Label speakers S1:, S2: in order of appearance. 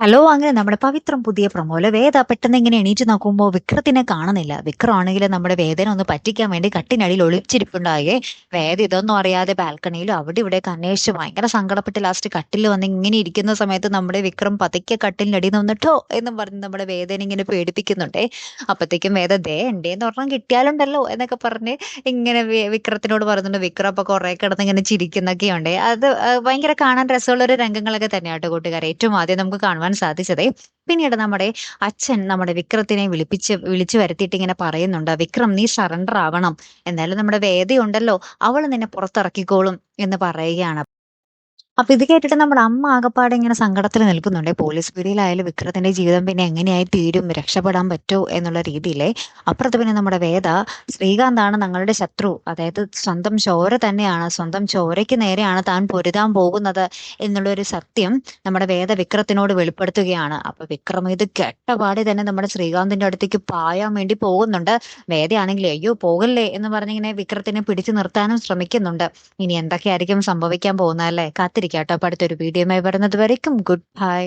S1: Hello അങ്ങനെ നമ്മുടെ പവിത്രം പുതിയ പ്രൊമോയില് വേദ പെട്ടെന്ന് ഇങ്ങനെ എണീറ്റ് നോക്കുമ്പോൾ വിക്രത്തിനെ കാണുന്നില്ല. വിക്രം ആണെങ്കിൽ നമ്മുടെ വേദന ഒന്ന് പറ്റിക്കാൻ വേണ്ടി കട്ടിനടിയിൽ ഒളിച്ചിരിപ്പുണ്ടായേ. വേദ ഇതൊന്നും അറിയാതെ ബാൽക്കണിയിലും അവിടെ ഇവിടെ അന്വേഷിച്ച് ഭയങ്കര സങ്കടപ്പെട്ട് ലാസ്റ്റ് കട്ടിൽ വന്ന് ഇങ്ങനെ ഇരിക്കുന്ന സമയത്ത് നമ്മുടെ വിക്രം പതുക്കെ കട്ടിലിന്റെ അടിയിൽ നിന്നിട്ടോ എന്നും പറഞ്ഞ് നമ്മുടെ വേദന ഇങ്ങനെ പേടിപ്പിക്കുന്നുണ്ടേ. അപ്പത്തേക്കും വേദ ദേ എന്തേന്ന് പറഞ്ഞാൽ കിട്ടിയാലുണ്ടല്ലോ എന്നൊക്കെ പറഞ്ഞ് ഇങ്ങനെ വിക്രത്തിനോട് പറയുന്നുണ്ട്. വിക്രം അപ്പൊ കുറെ കിടന്ന് ഇങ്ങനെ ചിരിക്കുന്നൊക്കെയുണ്ട്. അത് ഭയങ്കര കാണാൻ രസമുള്ള ഒരു രംഗങ്ങളൊക്കെ തന്നെയാട്ടോ കൂട്ടുകാരെ. ഏറ്റവും ആദ്യം നമുക്ക് കാണുവാൻ സാധിച്ചതേ. പിന്നീട് നമ്മുടെ അച്ഛൻ നമ്മുടെ വിക്രത്തിനെ വിളിച്ചു വരുത്തിയിട്ട് ഇങ്ങനെ പറയുന്നുണ്ട്, വിക്രം നീ സറണ്ടർ ആവണം, എന്തായാലും നമ്മുടെ വേദയുണ്ടല്ലോ, അവള് നിന്നെ പുറത്തിറക്കിക്കോളും എന്ന് പറയുകയാണ്. അപ്പൊ ഇത് കേട്ടിട്ട് നമ്മുടെ അമ്മ ആകപ്പാടെ ഇങ്ങനെ സങ്കടത്തിൽ നിൽക്കുന്നുണ്ട്. പോലീസ് പിടിയിലായാലും വിക്രത്തിന്റെ ജീവിതം പിന്നെ എങ്ങനെയായി തീരും, രക്ഷപ്പെടാൻ പറ്റുമോ എന്നുള്ള രീതിയിലെ. അപ്പുറത്ത് പിന്നെ നമ്മുടെ വേദ, ശ്രീകാന്താണ് ഞങ്ങളുടെ ശത്രു, അതായത് സ്വന്തം ചോര തന്നെയാണ്, സ്വന്തം ചോരയ്ക്ക് നേരെയാണ് താൻ പൊരുതാൻ പോകുന്നത് എന്നുള്ളൊരു സത്യം നമ്മുടെ വേദ വിക്രത്തിനോട് വെളിപ്പെടുത്തുകയാണ്. അപ്പൊ വിക്രം ഇത് കേട്ടപാടെ തന്നെ നമ്മുടെ ശ്രീകാന്തിന്റെ അടുത്തേക്ക് പായാൻ വേണ്ടി പോകുന്നുണ്ട്. വേദയാണെങ്കിൽ അയ്യോ പോകല്ലേ എന്ന് പറഞ്ഞിങ്ങനെ വിക്രത്തിനെ പിടിച്ചു നിർത്താനും ശ്രമിക്കുന്നുണ്ട്. ഇനി എന്തൊക്കെയായിരിക്കും സംഭവിക്കാൻ പോകുന്നതല്ലേ, കാത്തിരിക്കാട്ടോ. അപ്പൊ അടുത്തൊരു വീഡിയോയുമായി വരുന്നത് വരയ്ക്കും ഗുഡ് ബൈ.